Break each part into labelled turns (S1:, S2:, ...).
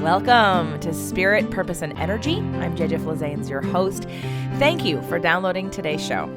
S1: Welcome to Spirit, Purpose, and Energy. I'm JJ Flizanes, your host. Thank you for downloading today's show.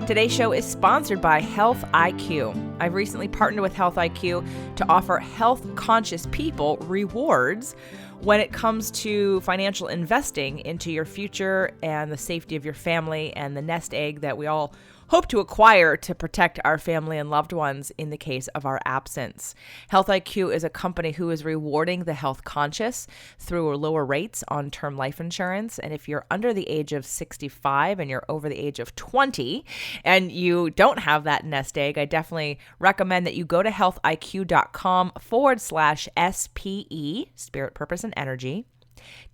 S1: Today's show is sponsored by Health IQ. I've recently partnered with Health IQ to offer health-conscious people rewards when it comes to financial investing into your future and the safety of your family and the nest egg that we all hope to acquire to protect our family and loved ones in the case of our absence. Health IQ is a company who is rewarding the health conscious through lower rates on term life insurance. And if you're under the age of 65 and you're over the age of 20 and you don't have that nest egg, I definitely recommend that you go to healthiq.com/SPE, Spirit, Purpose, and Energy.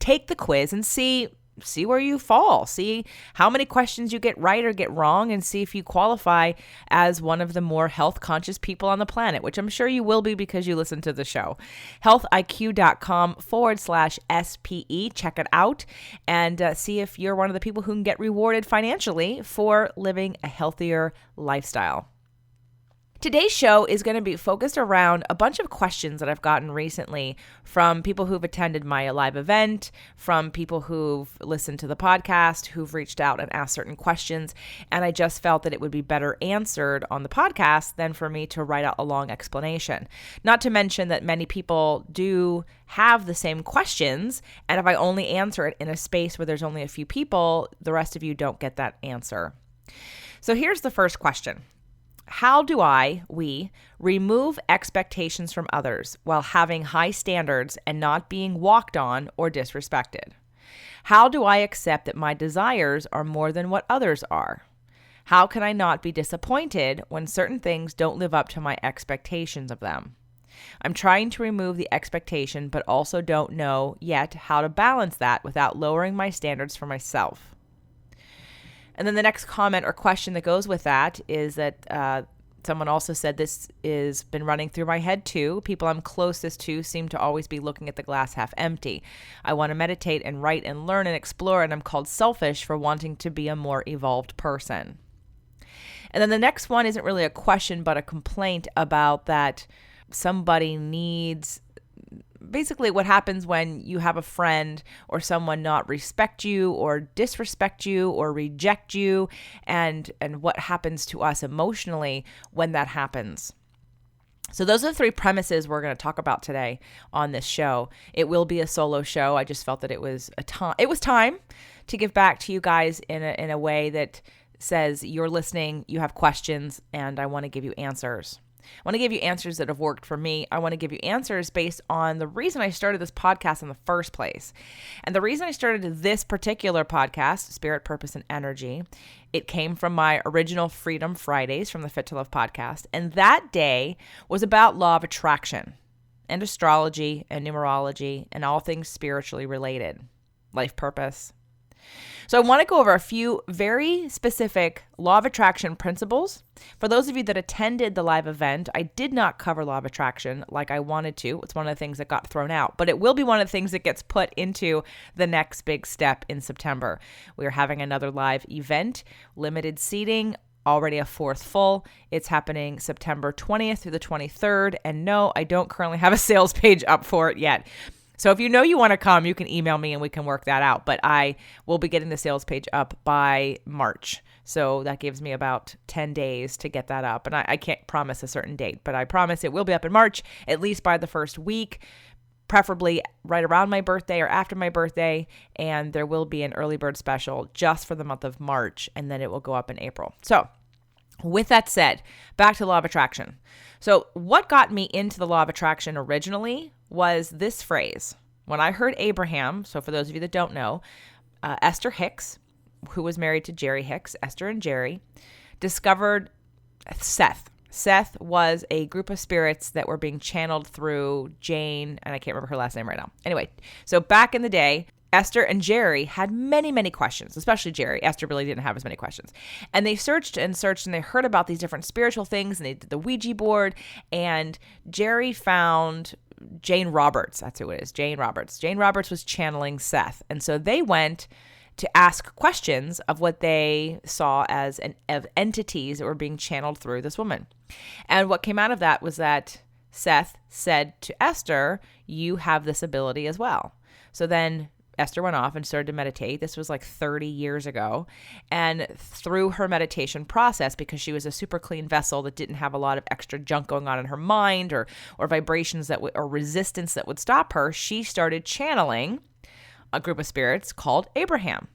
S1: Take the quiz and see where you fall, see how many questions you get right or get wrong, and see if you qualify as one of the more health conscious people on the planet, which I'm sure you will be because you listen to the show. healthiq.com/SPE. Check it out and see if you're one of the people who can get rewarded financially for living a healthier lifestyle. Today's show is going to be focused around a bunch of questions that I've gotten recently from people who've attended my live event, from people who've listened to the podcast, who've reached out and asked certain questions, and I just felt that it would be better answered on the podcast than for me to write out a long explanation. Not to mention that many people do have the same questions, and if I only answer it in a space where there's only a few people, the rest of you don't get that answer. So here's the first question. How do we remove expectations from others while having high standards and not being walked on or disrespected? How do I accept that my desires are more than what others are? How can I not be disappointed when certain things don't live up to my expectations of them? I'm trying to remove the expectation, but also don't know yet how to balance that without lowering my standards for myself. And then the next comment or question that goes with that is that someone also said this has been running through my head too. People I'm closest to seem to always be looking at the glass half empty. I want to meditate and write and learn and explore, and I'm called selfish for wanting to be a more evolved person. And then the next one isn't really a question, but a complaint about that somebody needs. Basically, what happens when you have a friend or someone not respect you or disrespect you or reject you, and what happens to us emotionally when that happens. So those are the three premises we're going to talk about today on this show. It will be a solo show. I just felt that it was time to give back to you guys in a way that says you're listening, you have questions, and I want to give you answers. I want to give you answers that have worked for me. I want to give you answers based on the reason I started this podcast in the first place. And the reason I started this particular podcast, Spirit, Purpose, and Energy, it came from my original Freedom Fridays from the Fit to Love podcast. And that day was about law of attraction and astrology and numerology and all things spiritually related, life purpose. So I want to go over a few very specific law of attraction principles. For those of you that attended the live event, I did not cover law of attraction like I wanted to. It's one of the things that got thrown out, but it will be one of the things that gets put into the next big step in September. We are having another live event, limited seating, already a fourth full. It's happening September 20th through the 23rd. And no, I don't currently have a sales page up for it yet. So if you know you want to come, you can email me and we can work that out. But I will be getting the sales page up by March. So that gives me about 10 days to get that up. And I can't promise a certain date, but I promise it will be up in March, at least by the first week, preferably right around my birthday or after my birthday. And there will be an early bird special just for the month of March, and then it will go up in April. So with that said, back to law of attraction. So what got me into the law of attraction originally was this phrase. When I heard Abraham, so for those of you that don't know, Esther Hicks, who was married to Jerry Hicks, Esther and Jerry, discovered Seth. Seth was a group of spirits that were being channeled through Jane, and I can't remember her last name right now. Anyway, so back in the day, Esther and Jerry had many, many questions, especially Jerry. Esther really didn't have as many questions. And they searched and they heard about these different spiritual things, and they did the Ouija board, and Jerry found Jane Roberts. That's who it is, Jane Roberts. Jane Roberts was channeling Seth. And so they went to ask questions of what they saw as of entities that were being channeled through this woman. And what came out of that was that Seth said to Esther, you have this ability as well. So then Esther went off and started to meditate. This was like 30 years ago. And through her meditation process, because she was a super clean vessel that didn't have a lot of extra junk going on in her mind or vibrations or resistance that would stop her, she started channeling a group of spirits called Abraham.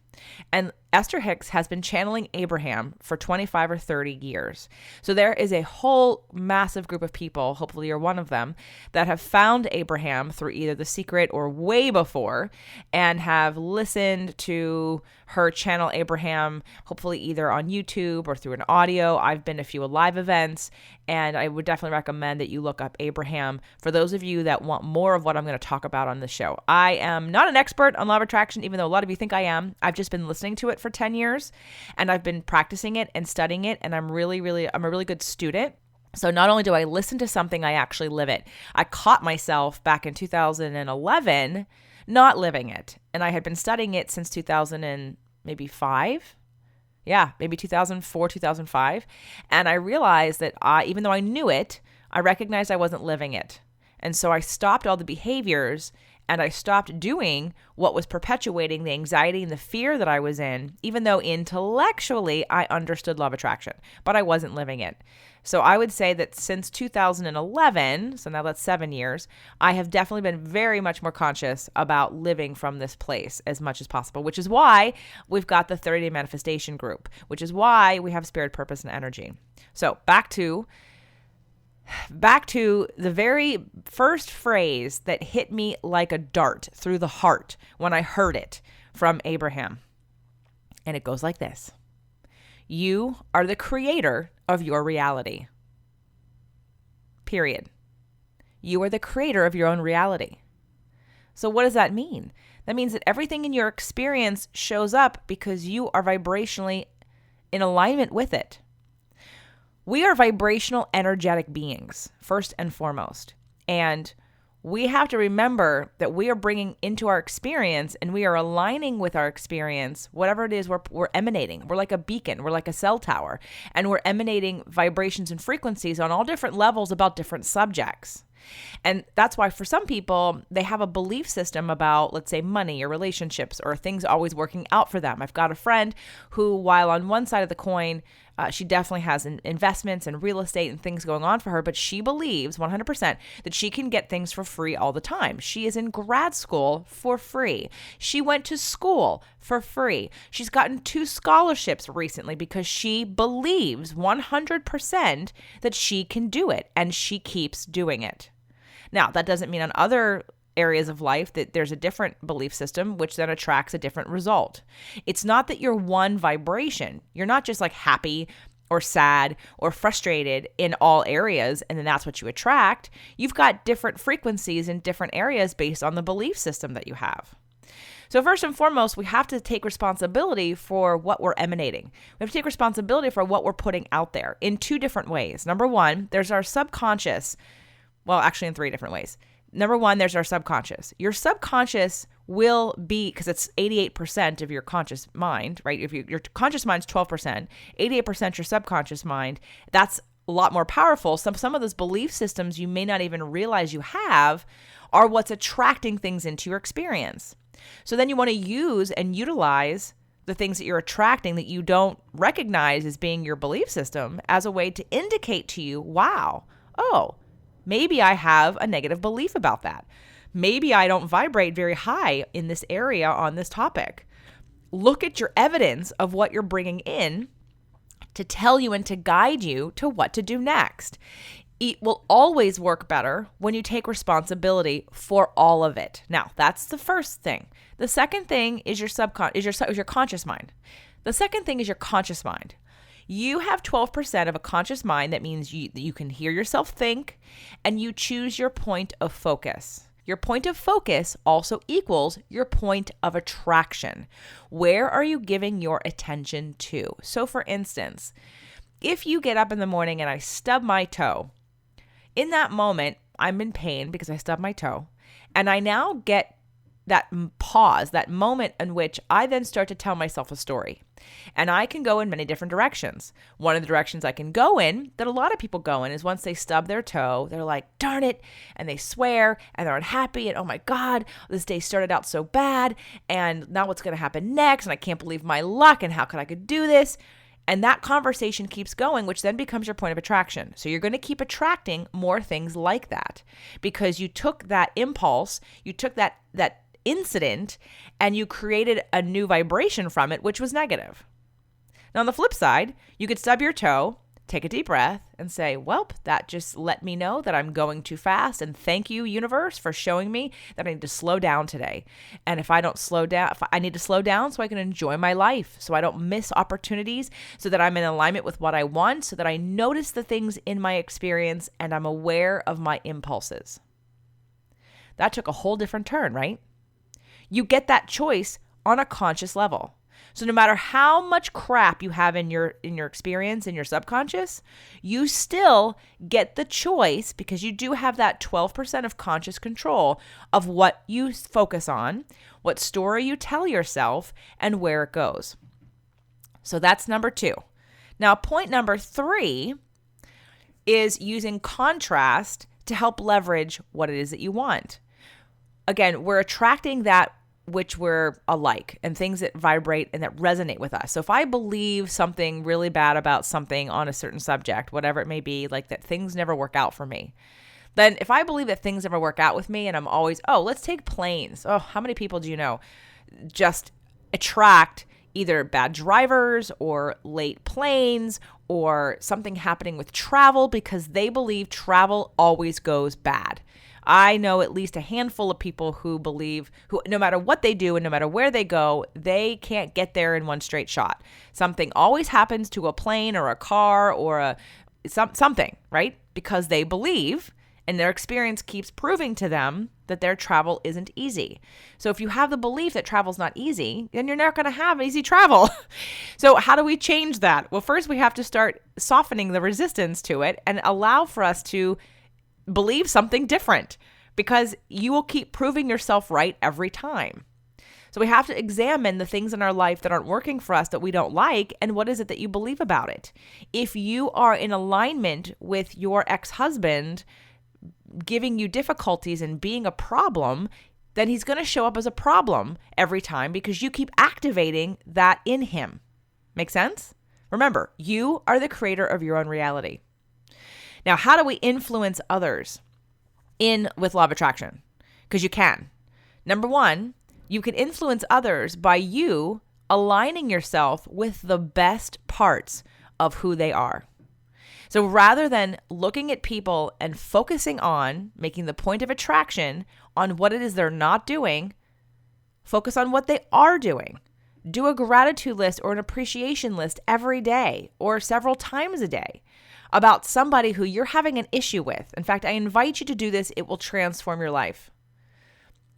S1: And Esther Hicks has been channeling Abraham for 25 or 30 years. So there is a whole massive group of people, hopefully you're one of them, that have found Abraham through either The Secret or way before and have listened to her channel Abraham, hopefully either on YouTube or through an audio. I've been to a few live events, and I would definitely recommend that you look up Abraham for those of you that want more of what I'm going to talk about on this show. I am not an expert on law of attraction, even though a lot of you think I am. I've just been listening to it for 10 years, and I've been practicing it and studying it, and I'm a really good student. So not only do I listen to something, I actually live it. I caught myself back in 2011 not living it, and I had been studying it since 2005. Yeah, maybe 2004, 2005. And I realized that even though I knew it, I recognized I wasn't living it. And so I stopped all the behaviors and I stopped doing what was perpetuating the anxiety and the fear that I was in, even though intellectually I understood law of attraction, but I wasn't living it. So I would say that since 2011, so now that's 7 years, I have definitely been very much more conscious about living from this place as much as possible, which is why we've got the 30-day manifestation group, which is why we have spirit, purpose, and energy. So back to the very first phrase that hit me like a dart through the heart when I heard it from Abraham. And it goes like this. You are the creator of your reality. Period. You are the creator of your own reality. So what does that mean? That means that everything in your experience shows up because you are vibrationally in alignment with it. We are vibrational, energetic beings, first and foremost. And we have to remember that we are bringing into our experience and we are aligning with our experience, whatever it is we're emanating. We're like a beacon. We're like a cell tower. And we're emanating vibrations and frequencies on all different levels about different subjects. And that's why for some people, they have a belief system about, let's say, money or relationships or things always working out for them. I've got a friend who, while on one side of the coin, she definitely has investments and real estate and things going on for her, but she believes 100% that she can get things for free all the time. She is in grad school for free. She went to school for free. She's gotten 2 scholarships recently because she believes 100% that she can do it, and she keeps doing it. Now, that doesn't mean on other areas of life that there's a different belief system, which then attracts a different result. It's not that you're one vibration. You're not just like happy or sad or frustrated in all areas, and then that's what you attract. You've got different frequencies in different areas based on the belief system that you have. So first and foremost, we have to take responsibility for what we're emanating. We have to take responsibility for what we're putting out there in 2 different ways. Number 1, there's our subconscious. Well, actually in 3 different ways. Number 1, there's our subconscious. Your subconscious will be, because it's 88% of your conscious mind, right? If your conscious mind's 12%, 88% your subconscious mind, that's a lot more powerful. Some of those belief systems you may not even realize you have are what's attracting things into your experience. So then you want to use and utilize the things that you're attracting that you don't recognize as being your belief system as a way to indicate to you, wow, maybe I have a negative belief about that. Maybe I don't vibrate very high in this area on this topic. Look at your evidence of what you're bringing in to tell you and to guide you to what to do next. It will always work better when you take responsibility for all of it. Now, that's the first thing. The second thing is your conscious mind. The second thing is your conscious mind. You have 12% of a conscious mind. That means you can hear yourself think, and you choose your point of focus. Your point of focus also equals your point of attraction. Where are you giving your attention to? So for instance, if you get up in the morning and I stub my toe, in that moment, I'm in pain because I stubbed my toe, and I now get pause, that moment in which I then start to tell myself a story. And I can go in many different directions. One of the directions I can go in, that a lot of people go in, is once they stub their toe, they're like, darn it, and they swear, and they're unhappy, and oh my God, this day started out so bad, and now what's going to happen next, and I can't believe my luck, and how could I do this? And that conversation keeps going, which then becomes your point of attraction. So you're going to keep attracting more things like that because you took that impulse, you took that incident, and you created a new vibration from it, which was negative. Now, on the flip side, you could stub your toe, take a deep breath, and say, well, that just let me know that I'm going too fast, and thank you, universe, for showing me that I need to slow down today. And if I don't slow down, I need to slow down so I can enjoy my life, so I don't miss opportunities, so that I'm in alignment with what I want, so that I notice the things in my experience and I'm aware of my impulses. That took a whole different turn, right? You get that choice on a conscious level. So no matter how much crap you have in your experience, in your subconscious, you still get the choice because you do have that 12% of conscious control of what you focus on, what story you tell yourself, and where it goes. So that's number 2. Now, point number 3 is using contrast to help leverage what it is that you want. Again, we're attracting that which we're alike and things that vibrate and that resonate with us. So if I believe something really bad about something on a certain subject, whatever it may be, like that things never work out for me, then if I believe that things never work out with me and I'm always, let's take planes. Oh, how many people do you know just attract either bad drivers or late planes or something happening with travel because they believe travel always goes bad? I know at least a handful of people who believe, who no matter what they do and no matter where they go, they can't get there in one straight shot. Something always happens to a plane or a car or something, right? Because they believe, and their experience keeps proving to them that their travel isn't easy. So if you have the belief that travel's not easy, then you're not going to have easy travel. So how do we change that? Well, first we have to start softening the resistance to it and allow for us to believe something different because you will keep proving yourself right every time. So we have to examine the things in our life that aren't working for us that we don't like, and what is it that you believe about it? If you are in alignment with your ex-husband giving you difficulties and being a problem, then he's going to show up as a problem every time because you keep activating that in him. Make sense? Remember, you are the creator of your own reality. Now, how do we influence others with law of attraction? Because you can. Number 1, you can influence others by you aligning yourself with the best parts of who they are. So rather than looking at people and focusing on making the point of attraction on what it is they're not doing, focus on what they are doing. Do a gratitude list or an appreciation list every day or several times a day about somebody who you're having an issue with. In fact, I invite you to do this. It will transform your life.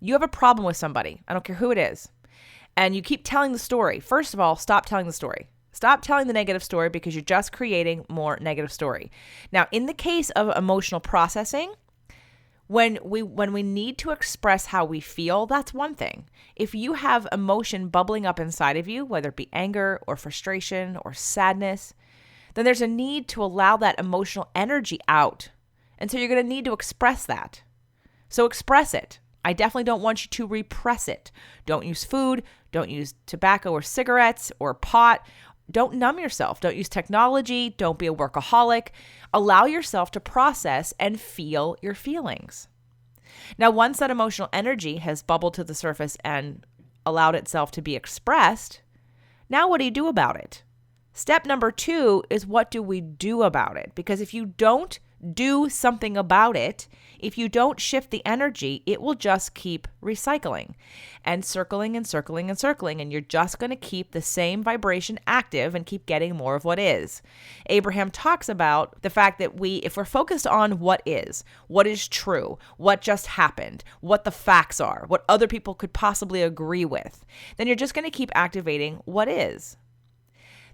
S1: You have a problem with somebody. I don't care who it is. And you keep telling the story. First of all, stop telling the story. Stop telling the negative story because you're just creating more negative story. Now, in the case of emotional processing, when we need to express how we feel, that's one thing. If you have emotion bubbling up inside of you, whether it be anger or frustration or sadness, then there's a need to allow that emotional energy out. And so you're going to need to express that. So express it. I definitely don't want you to repress it. Don't use food. Don't use tobacco or cigarettes or pot. Don't numb yourself. Don't use technology. Don't be a workaholic. Allow yourself to process and feel your feelings. Now, once that emotional energy has bubbled to the surface and allowed itself to be expressed, now what do you do about it? Step number 2 is, what do we do about it? Because if you don't do something about it, if you don't shift the energy, it will just keep recycling and circling and circling and circling, and you're just going to keep the same vibration active and keep getting more of what is. Abraham talks about the fact that if we're focused on what is true, what just happened, what the facts are, what other people could possibly agree with, then you're just going to keep activating what is.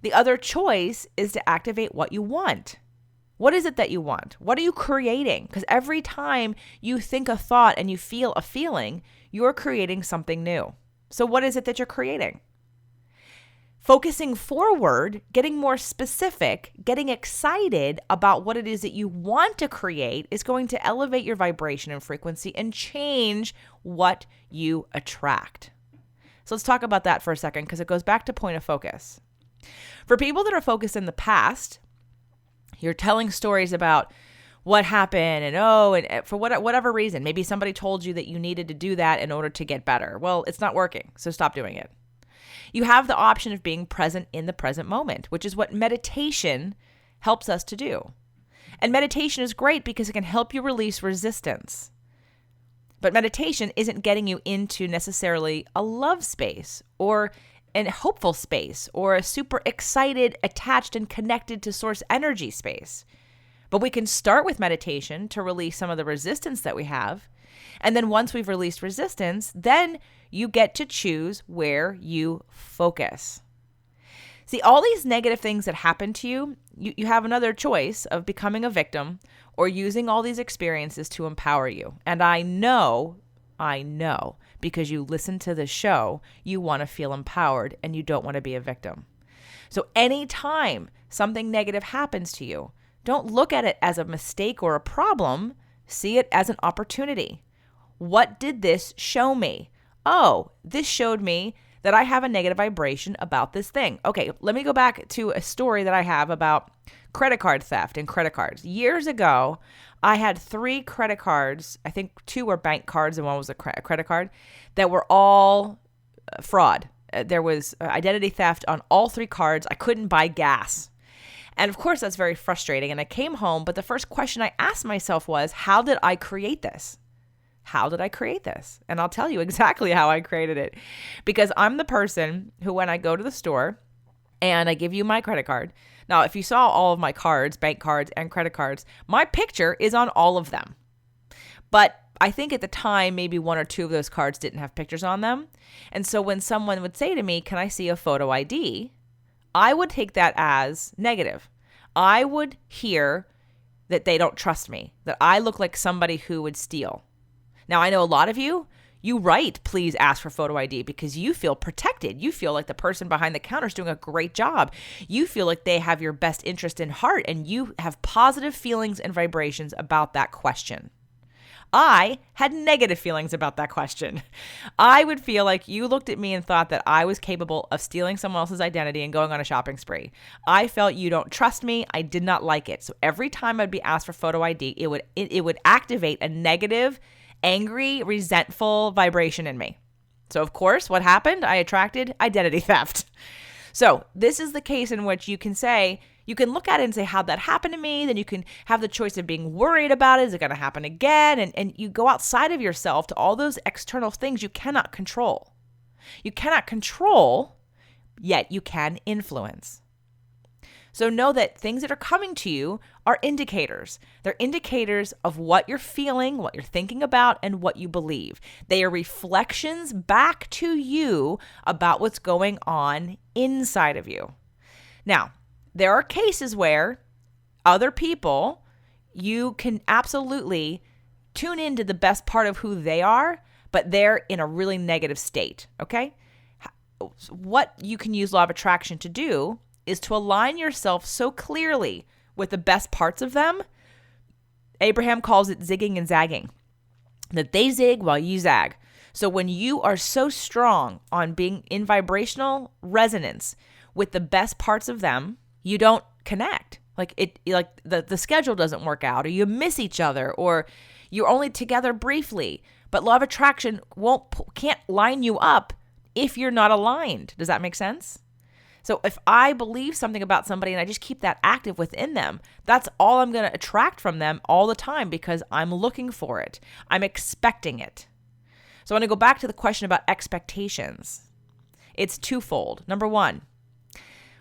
S1: The other choice is to activate what you want. What is it that you want? What are you creating? Because every time you think a thought and you feel a feeling, you're creating something new. So what is it that you're creating? Focusing forward, getting more specific, getting excited about what it is that you want to create is going to elevate your vibration and frequency and change what you attract. So let's talk about that for a second because it goes back to point of focus. For people that are focused in the past, you're telling stories about what happened and for whatever reason, maybe somebody told you that you needed to do that in order to get better. Well, it's not working, so stop doing it. You have the option of being present in the present moment, which is what meditation helps us to do. And meditation is great because it can help you release resistance. But meditation isn't getting you into necessarily a love space or a hopeful space or a super excited, attached, and connected to source energy space. But we can start with meditation to release some of the resistance that we have. And then once we've released resistance, then you get to choose where you focus. See, all these negative things that happen to you, you have another choice of becoming a victim or using all these experiences to empower you. And I know, because you listen to the show, you want to feel empowered and you don't want to be a victim. So anytime something negative happens to you, don't look at it as a mistake or a problem. See it as an opportunity. What did this show me? Oh, this showed me that I have a negative vibration about this thing. Okay, let me go back to a story that I have about credit card theft and credit cards. Years ago, I had 3 credit cards. I think 2 were bank cards and 1 was a credit card that were all fraud. There was identity theft on all 3 cards. I couldn't buy gas. And of course, that's very frustrating. And I came home, but the first question I asked myself was, how did I create this? How did I create this? And I'll tell you exactly how I created it. Because I'm the person who, when I go to the store and I give you my credit card. Now, if you saw all of my cards, bank cards and credit cards, my picture is on all of them. But I think at the time, maybe 1 or 2 of those cards didn't have pictures on them. And so when someone would say to me, can I see a photo ID? I would take that as negative. I would hear that they don't trust me, that I look like somebody who would steal. Now, I know a lot of you write, please ask for photo ID because you feel protected. You feel like the person behind the counter is doing a great job. You feel like they have your best interest in heart and you have positive feelings and vibrations about that question. I had negative feelings about that question. I would feel like you looked at me and thought that I was capable of stealing someone else's identity and going on a shopping spree. I felt you don't trust me. I did not like it. So every time I'd be asked for photo ID, it would activate a negative, angry, resentful vibration in me. So of course, what happened? I attracted identity theft. So this is the case in which you can say, you can look at it and say, how'd that happen to me? Then you can have the choice of being worried about it. Is it going to happen again? And you go outside of yourself to all those external things you cannot control. You cannot control, yet you can influence. So know that things that are coming to you are indicators. They're indicators of what you're feeling, what you're thinking about, and what you believe. They are reflections back to you about what's going on inside of you. Now, there are cases where other people, you can absolutely tune into the best part of who they are, but they're in a really negative state, okay? What you can use law of attraction to do is to align yourself so clearly with the best parts of them. Abraham calls it zigging and zagging, that they zig while you zag. So when you are so strong on being in vibrational resonance with the best parts of them, you don't connect. Like the schedule doesn't work out, or you miss each other, or you're only together briefly. But law of attraction can't line you up if you're not aligned. Does that make sense? So if I believe something about somebody and I just keep that active within them, that's all I'm going to attract from them all the time because I'm looking for it. I'm expecting it. So I want to go back to the question about expectations. It's twofold. Number one,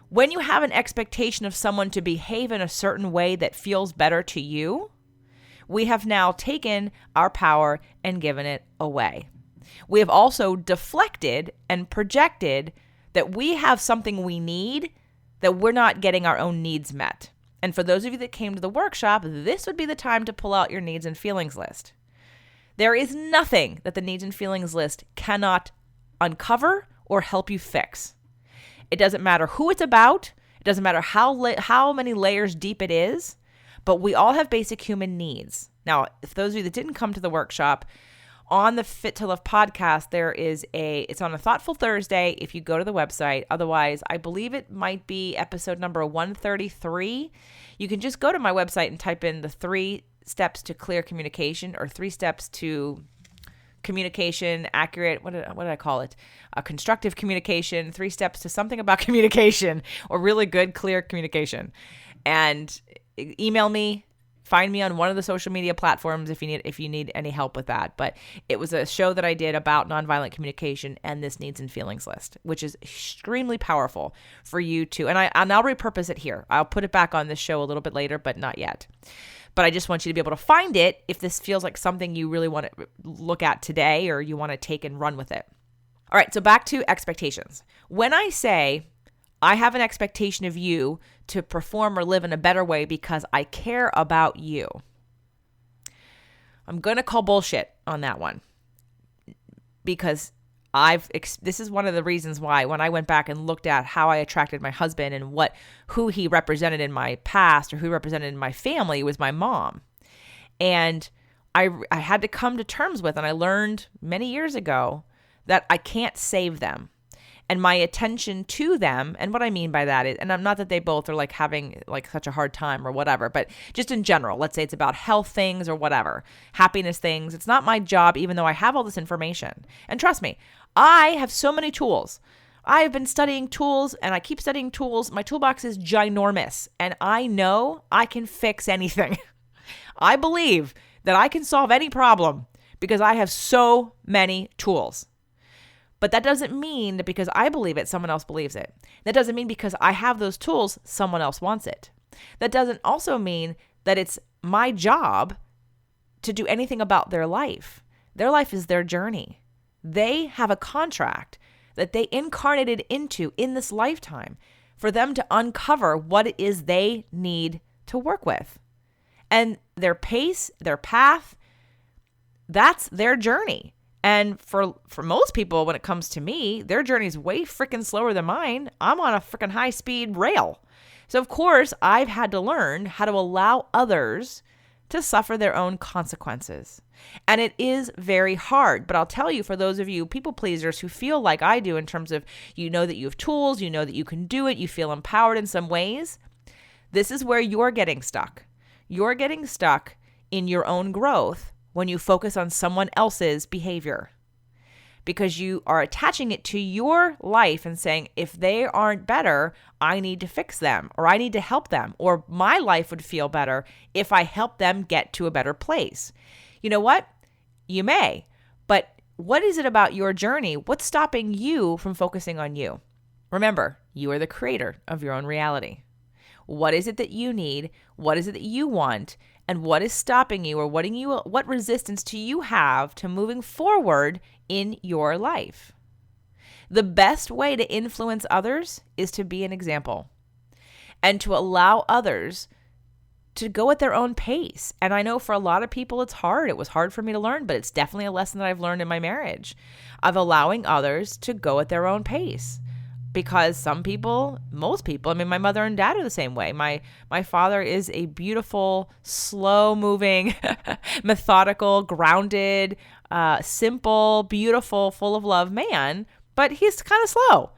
S1: when you have an expectation of someone to behave in a certain way that feels better to you, we have now taken our power and given it away. We have also deflected and projected that we have something we need, that we're not getting our own needs met. And for those of you that came to the workshop, this would be the time to pull out your needs and feelings list. There is nothing that the needs and feelings list cannot uncover or help you fix. It doesn't matter who it's about. It doesn't matter how many layers deep it is, but we all have basic human needs. Now, if those of you that didn't come to the workshop, on the Fit to Love podcast, it's on a Thoughtful Thursday if you go to the website. Otherwise, I believe it might be episode number 133. You can just go to my website and type in the 3 steps to clear communication, or 3 steps to communication, accurate, what did I call it? Constructive communication, 3 steps to something about communication, or really good, clear communication. And email me. Find me on one of the social media platforms if you need any help with that. But it was a show that I did about nonviolent communication and this needs and feelings list, which is extremely powerful for you to, and I'll repurpose it here. I'll put it back on this show a little bit later, but not yet. But I just want you to be able to find it if this feels like something you really want to look at today, or you want to take and run with it. All right, so back to expectations. When I say I have an expectation of you to perform or live in a better way because I care about you, I'm going to call bullshit on that one, because this is one of the reasons why when I went back and looked at how I attracted my husband and who he represented in my past, or who he represented in my family, was my mom. And I had to come to terms with, and I learned many years ago, that I can't save them. And my attention to them, and what I mean by that is, and I'm not that they both are like having like such a hard time or whatever, but just in general, let's say it's about health things or whatever, happiness things. It's not my job, even though I have all this information. And trust me, I have so many tools. I have been studying tools, and I keep studying tools. My toolbox is ginormous, and I know I can fix anything. I believe that I can solve any problem because I have so many tools. But that doesn't mean that because I believe it, someone else believes it. That doesn't mean because I have those tools, someone else wants it. That doesn't also mean that it's my job to do anything about their life. Their life is their journey. They have a contract that they incarnated into in this lifetime for them to uncover what it is they need to work with. And their pace, their path, that's their journey. And for most people, when it comes to me, their journey is way freaking slower than mine. I'm on a freaking high speed rail. So of course, I've had to learn how to allow others to suffer their own consequences. And it is very hard. But I'll tell you, for those of you people pleasers who feel like I do, in terms of, you know that you have tools, you know that you can do it, you feel empowered in some ways, this is where you're getting stuck. You're getting stuck in your own growth when you focus on someone else's behavior, because you are attaching it to your life and saying, if they aren't better, I need to fix them, or I need to help them, or my life would feel better if I help them get to a better place. You know what? You may, but what is it about your journey? What's stopping you from focusing on you? Remember, you are the creator of your own reality. What is it that you need? What is it that you want? And what is stopping you, or what resistance do you have to moving forward in your life? The best way to influence others is to be an example and to allow others to go at their own pace. And I know for a lot of people it's hard. It was hard for me to learn, but it's definitely a lesson that I've learned in my marriage, of allowing others to go at their own pace. Because most people, I mean, my mother and dad are the same way. My father is a beautiful, slow-moving, methodical, grounded, simple, beautiful, full of love man, but he's kind of slow.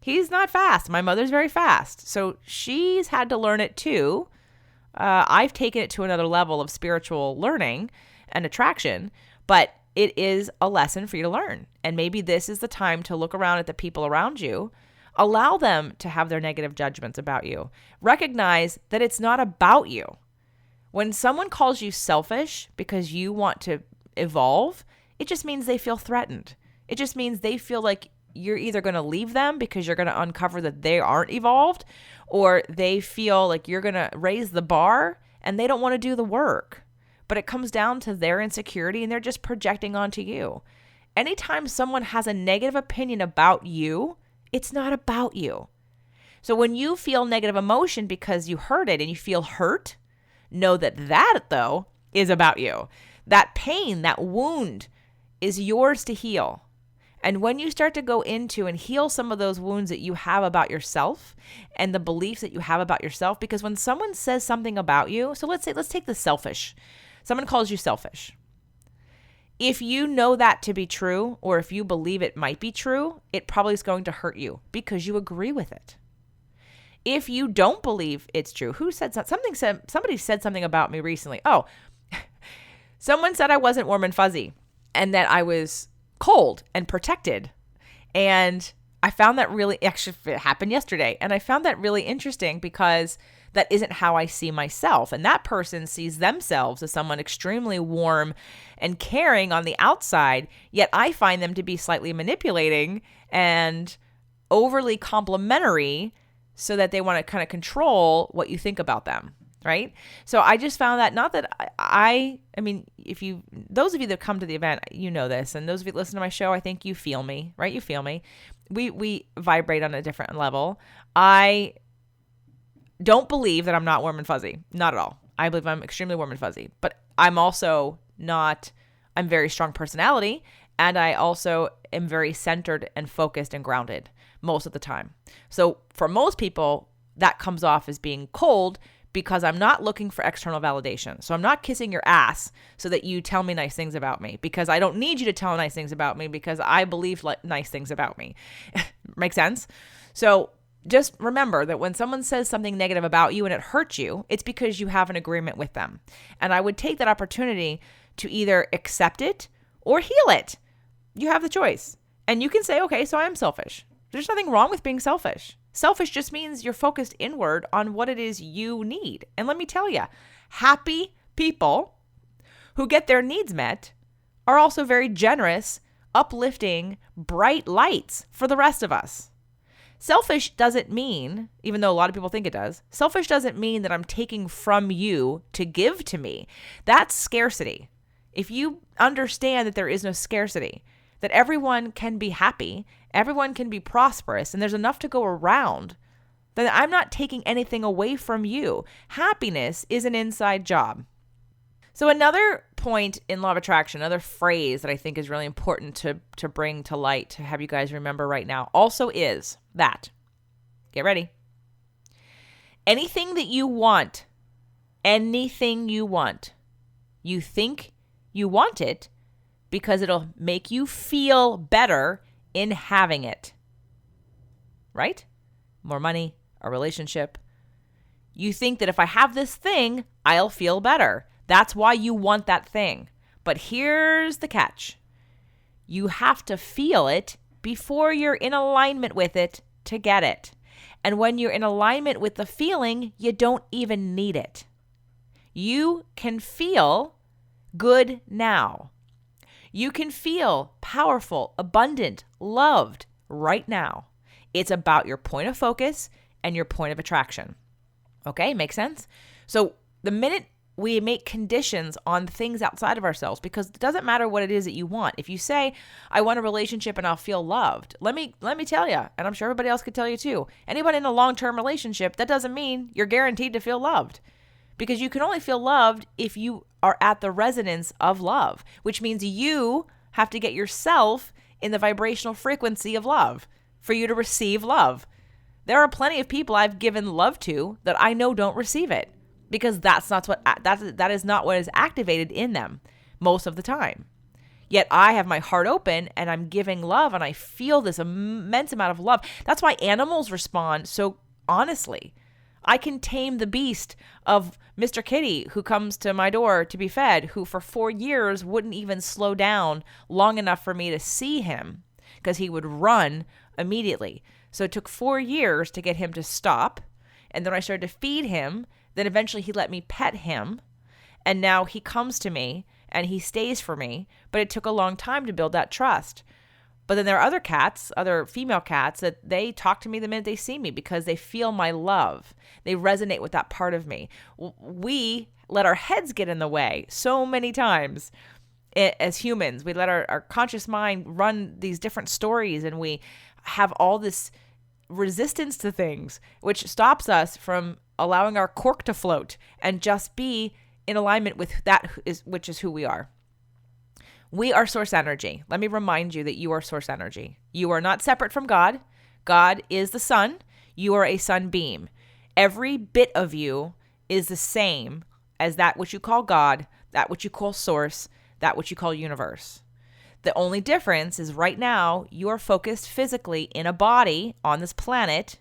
S1: He's not fast. My mother's very fast. So she's had to learn it too. I've taken it to another level of spiritual learning and attraction, but it is a lesson for you to learn. And maybe this is the time to look around at the people around you. Allow them to have their negative judgments about you. Recognize that it's not about you. When someone calls you selfish because you want to evolve, it just means they feel threatened. It just means they feel like you're either going to leave them because you're going to uncover that they aren't evolved, or they feel like you're going to raise the bar and they don't want to do the work. But it comes down to their insecurity, and they're just projecting onto you. Anytime someone has a negative opinion about you, it's not about you. So when you feel negative emotion because you heard it and you feel hurt, know that though is about you. That pain, that wound is yours to heal. And when you start to go into and heal some of those wounds that you have about yourself and the beliefs that you have about yourself, because when someone says something about you, so let's take the selfish. Someone calls you selfish. If you know that to be true, or if you believe it might be true, it probably is going to hurt you because you agree with it. If you don't believe it's true, somebody said something about me recently. Oh, someone said I wasn't warm and fuzzy and that I was cold and protected. And I found that actually it happened yesterday. And I found that really interesting because that isn't how I see myself. And that person sees themselves as someone extremely warm and caring on the outside, yet I find them to be slightly manipulating and overly complimentary so that they want to kind of control what you think about them, right? So I just found that, not that I mean, those of you that come to the event, you know this, and those of you that listen to my show, I think you feel me, right? You feel me. We vibrate on a different level. I don't believe that I'm not warm and fuzzy. Not at all. I believe I'm extremely warm and fuzzy, but I'm also not, I'm very strong personality, and I also am very centered and focused and grounded most of the time. So for most people, that comes off as being cold because I'm not looking for external validation. So I'm not kissing your ass so that you tell me nice things about me, because I don't need you to tell nice things about me because I believe nice things about me. Make sense? So just remember that when someone says something negative about you and it hurts you, it's because you have an agreement with them. And I would take that opportunity to either accept it or heal it. You have the choice. And you can say, okay, so I am selfish. There's nothing wrong with being selfish. Selfish just means you're focused inward on what it is you need. And let me tell you, happy people who get their needs met are also very generous, uplifting, bright lights for the rest of us. Selfish doesn't mean, even though a lot of people think it does, selfish doesn't mean that I'm taking from you to give to me. That's scarcity. If you understand that there is no scarcity, that everyone can be happy, everyone can be prosperous, and there's enough to go around, then I'm not taking anything away from you. Happiness is an inside job. So another point in law of attraction, another phrase that I think is really important to bring to light, to have you guys remember right now, also is that, get ready, anything you want, you think you want it because it'll make you feel better in having it, right? More money, a relationship. You think that if I have this thing, I'll feel better. That's why you want that thing. But here's the catch. You have to feel it before you're in alignment with it to get it. And when you're in alignment with the feeling, you don't even need it. You can feel good now. You can feel powerful, abundant, loved right now. It's about your point of focus and your point of attraction. Okay, makes sense? So the minute we make conditions on things outside of ourselves, because it doesn't matter what it is that you want. If you say, I want a relationship and I'll feel loved, let me tell you, and I'm sure everybody else could tell you too, anybody in a long-term relationship, that doesn't mean you're guaranteed to feel loved. Because you can only feel loved if you are at the resonance of love, which means you have to get yourself in the vibrational frequency of love for you to receive love. There are plenty of people I've given love to that I know don't receive it, because that is not what is activated in them most of the time. Yet I have my heart open and I'm giving love and I feel this immense amount of love. That's why animals respond so honestly. I can tame the beast of Mr. Kitty, who comes to my door to be fed, who for 4 years wouldn't even slow down long enough for me to see him because he would run immediately. So it took 4 years to get him to stop. And then I started to feed him. Then eventually he let me pet him. And now he comes to me and he stays for me. But it took a long time to build that trust. But then there are other cats, other female cats, that they talk to me the minute they see me because they feel my love. They resonate with that part of me. We let our heads get in the way so many times as humans. We let our conscious mind run these different stories, and we have all this resistance to things, which stops us from allowing our cork to float and just be in alignment with which is who we are. We are source energy. Let me remind you that you are source energy. You are not separate from God. God is the sun. You are a sun beam. Every bit of you is the same as that which you call God, that which you call source, that which you call universe. The only difference is right now you are focused physically in a body on this planet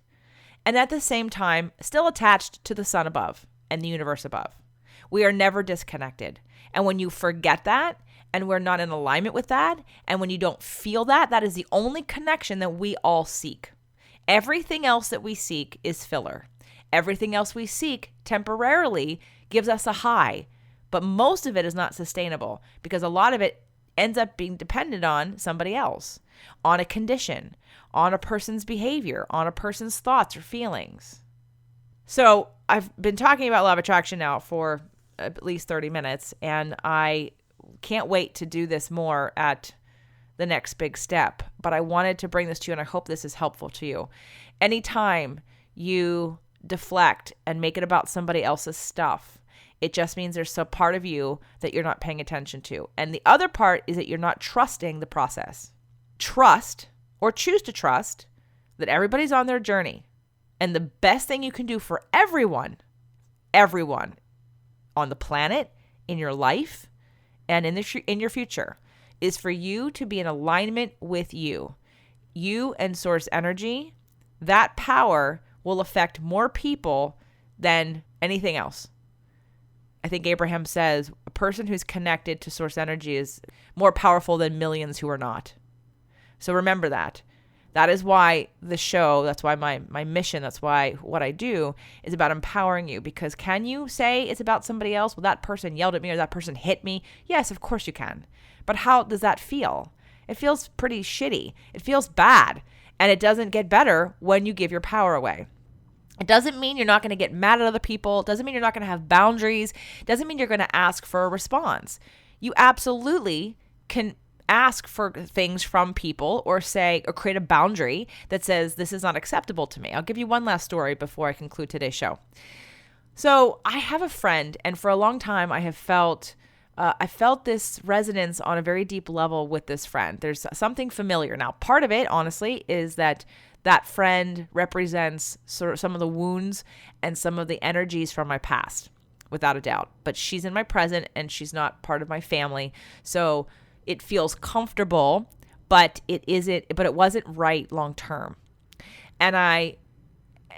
S1: and at the same time still attached to the sun above and the universe above. We are never disconnected. And when you forget that and we're not in alignment with that, and when you don't feel that, that is the only connection that we all seek. Everything else that we seek is filler. Everything else we seek temporarily gives us a high, but most of it is not sustainable because a lot of it ends up being dependent on somebody else, on a condition, on a person's behavior, on a person's thoughts or feelings. So I've been talking about law of attraction now for at least 30 minutes, and I can't wait to do this more at the next big step. But I wanted to bring this to you, and I hope this is helpful to you. Anytime you deflect and make it about somebody else's stuff, it just means there's some part of you that you're not paying attention to. And the other part is that you're not trusting the process. Trust, or choose to trust, that everybody's on their journey. And the best thing you can do for everyone on the planet, in your life, and in your future, is for you to be in alignment with you. You and source energy, that power will affect more people than anything else. I think Abraham says a person who's connected to source energy is more powerful than millions who are not. So remember that. That is why the show, that's why my mission, that's why what I do is about empowering you. Because can you say it's about somebody else? Well, that person yelled at me or that person hit me. Yes, of course you can. But how does that feel? It feels pretty shitty. It feels bad. And it doesn't get better when you give your power away. It doesn't mean you're not going to get mad at other people. It doesn't mean you're not going to have boundaries. It doesn't mean you're going to ask for a response. You absolutely can ask for things from people or create a boundary that says this is not acceptable to me. I'll give you one last story before I conclude today's show. So I have a friend, and for a long time I felt this resonance on a very deep level with this friend. There's something familiar. Now, part of it, honestly, is that friend represents sort of some of the wounds and some of the energies from my past, without a doubt. But she's in my present and she's not part of my family. So it feels comfortable, but it wasn't right long term. And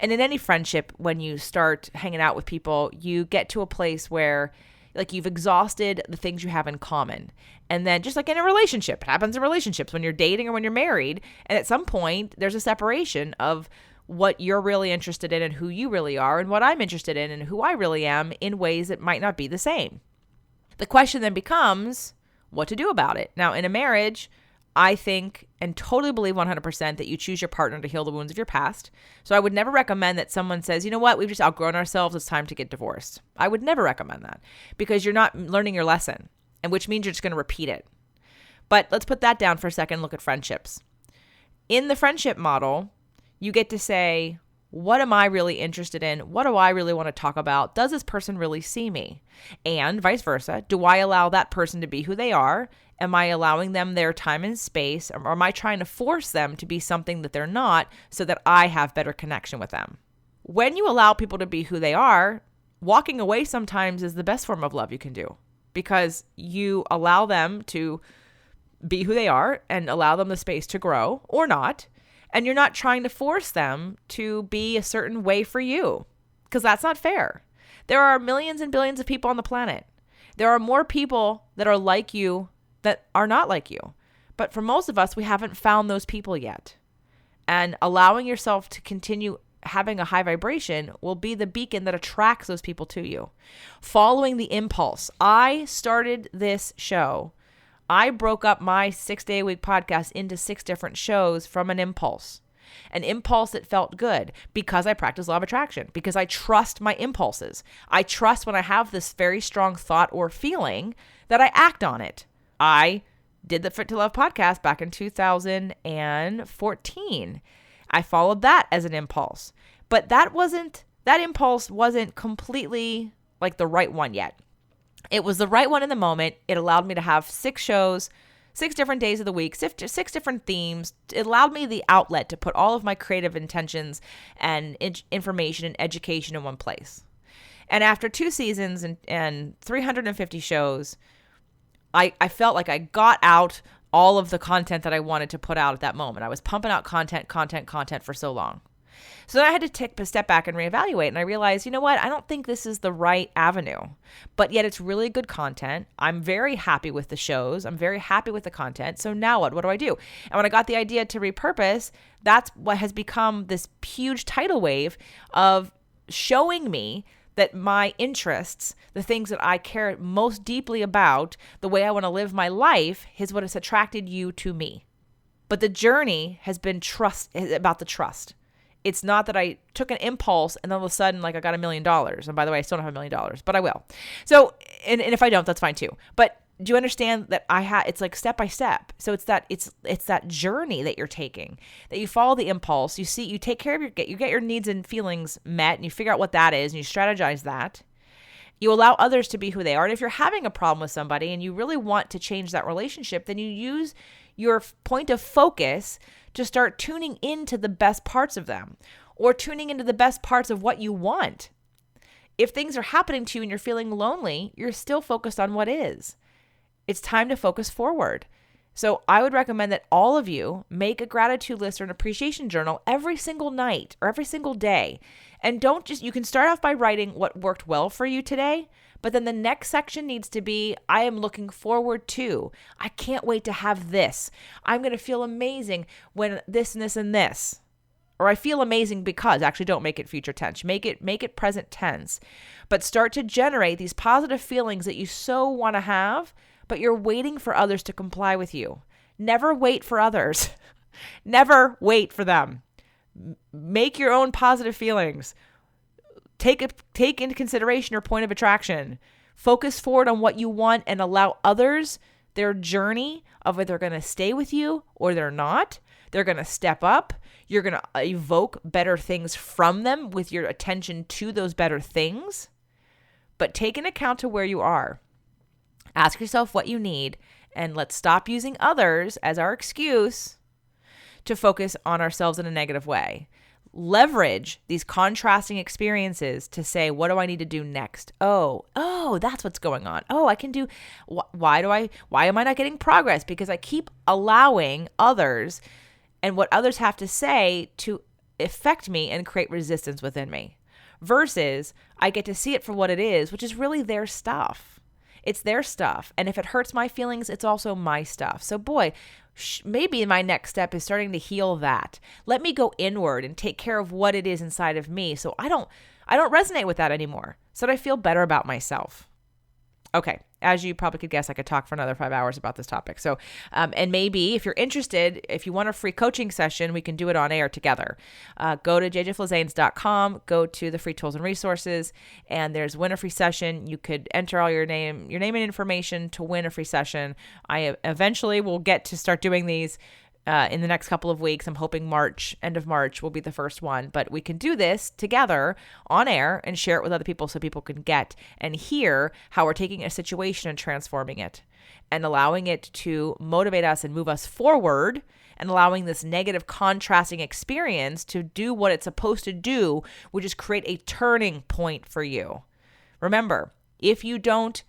S1: in any friendship, when you start hanging out with people, you get to a place where like you've exhausted the things you have in common. And then just like in a relationship, it happens in relationships when you're dating or when you're married. And at some point there's a separation of what you're really interested in and who you really are and what I'm interested in and who I really am in ways that might not be the same. The question then becomes what to do about it. Now, in a marriage, I think and totally believe 100% that you choose your partner to heal the wounds of your past. So I would never recommend that someone says, you know what, we've just outgrown ourselves, it's time to get divorced. I would never recommend that because you're not learning your lesson, and which means you're just going to repeat it. But let's put that down for a second and look at friendships. In the friendship model, you get to say, what am I really interested in? What do I really want to talk about? Does this person really see me? And vice versa. Do I allow that person to be who they are? Am I allowing them their time and space? Or am I trying to force them to be something that they're not so that I have better connection with them? When you allow people to be who they are, walking away sometimes is the best form of love you can do because you allow them to be who they are and allow them the space to grow or not. And you're not trying to force them to be a certain way for you because that's not fair. There are millions and billions of people on the planet. There are more people that are like you that are not like you. But for most of us, we haven't found those people yet. And allowing yourself to continue having a high vibration will be the beacon that attracts those people to you. Following the impulse. I started this show. I broke up my 6-day-a-week podcast into 6 different shows from an impulse that felt good because I practice law of attraction, because I trust my impulses. I trust when I have this very strong thought or feeling that I act on it. I did the Fit to Love podcast back in 2014. I followed that as an impulse. But that impulse wasn't completely like the right one yet. It was the right one in the moment. It allowed me to have 6 shows, 6 different days of the week, 6 different themes. It allowed me the outlet to put all of my creative intentions and information and education in one place. And after 2 seasons and 350 shows, I felt like I got out all of the content that I wanted to put out at that moment. I was pumping out content for so long. So then I had to take a step back and reevaluate, and I realized, you know what? I don't think this is the right avenue, but yet it's really good content. I'm very happy with the shows. I'm very happy with the content. So now what? What do I do? And when I got the idea to repurpose, that's what has become this huge tidal wave of showing me that my interests, the things that I care most deeply about, the way I want to live my life, is what has attracted you to me. But the journey has been about the trust. It's not that I took an impulse and then all of a sudden, like, I got $1 million. And by the way, I still don't have $1 million, but I will. So, and if I don't, that's fine too. But do you understand that it's like step by step. So it's that journey that you're taking, that you follow the impulse, you take care of you get your needs and feelings met, and you figure out what that is, and you strategize that. You allow others to be who they are. And if you're having a problem with somebody and you really want to change that relationship, then you use your point of focus to start tuning into the best parts of them, or tuning into the best parts of what you want. If things are happening to you and you're feeling lonely, you're still focused on what is. It's time to focus forward. So I would recommend that all of you make a gratitude list or an appreciation journal every single night or every single day. And you can start off by writing what worked well for you today, but then the next section needs to be, I am looking forward to. I can't wait to have this. I'm going to feel amazing when this and this and this. Or I feel amazing because, actually don't make it future tense. Make it present tense. But start to generate these positive feelings that you so want to have, but you're waiting for others to comply with you. Never wait for others. Never wait for them. Make your own positive feelings. Take into consideration your point of attraction. Focus forward on what you want and allow others their journey of whether they're going to stay with you or they're not. They're going to step up. You're going to evoke better things from them with your attention to those better things. But take into account to where you are. Ask yourself what you need, and let's stop using others as our excuse to focus on ourselves in a negative way. Leverage these contrasting experiences to say, what do I need to do next? Oh, that's what's going on. Oh, I can do, why am I not getting progress? Because I keep allowing others and what others have to say to affect me and create resistance within me. Versus I get to see it for what it is, which is really their stuff. It's their stuff. And if it hurts my feelings, it's also my stuff. So boy, maybe my next step is starting to heal that. Let me go inward and take care of what it is inside of me. So I don't resonate with that anymore. So that I feel better about myself. Okay. As you probably could guess, I could talk for another 5 hours about this topic. So, and maybe if you're interested, if you want a free coaching session, we can do it on air together. Go to jjflizanes.com, go to the free tools and resources, and there's win a free session. You could enter all your name and information to win a free session. I eventually will get to start doing these in the next couple of weeks. I'm hoping end of March will be the first one, but we can do this together on air and share it with other people so people can get and hear how we're taking a situation and transforming it and allowing it to motivate us and move us forward, and allowing this negative contrasting experience to do what it's supposed to do, which is create a turning point for you. Remember, if you don't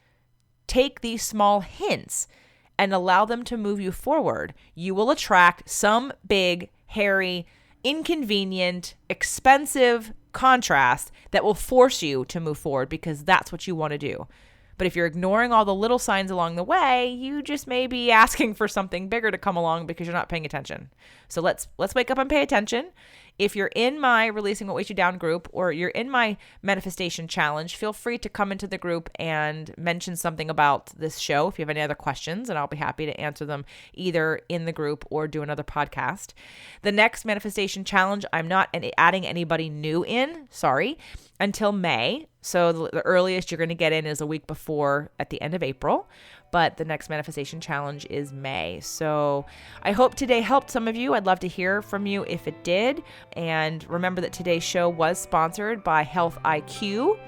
S1: take these small hints and allow them to move you forward, you will attract some big, hairy, inconvenient, expensive contrast that will force you to move forward because that's what you want to do. But if you're ignoring all the little signs along the way, you just may be asking for something bigger to come along because you're not paying attention. So let's wake up and pay attention. if you're in my Releasing What Weighs You Down group or you're in my manifestation challenge, feel free to come into the group and mention something about this show if you have any other questions, and I'll be happy to answer them either in the group or do another podcast. The next manifestation challenge, I'm not adding anybody new in, until May. So the earliest you're going to get in is a week before at the end of April. But the next manifestation challenge is May. So I hope today helped some of you. I'd love to hear from you if it did. And remember that today's show was sponsored by Health IQ.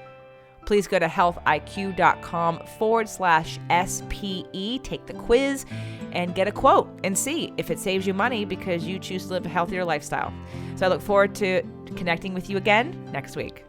S1: Please go to healthiq.com/SPE, take the quiz, and get a quote and see if it saves you money because you choose to live a healthier lifestyle. So I look forward to connecting with you again next week.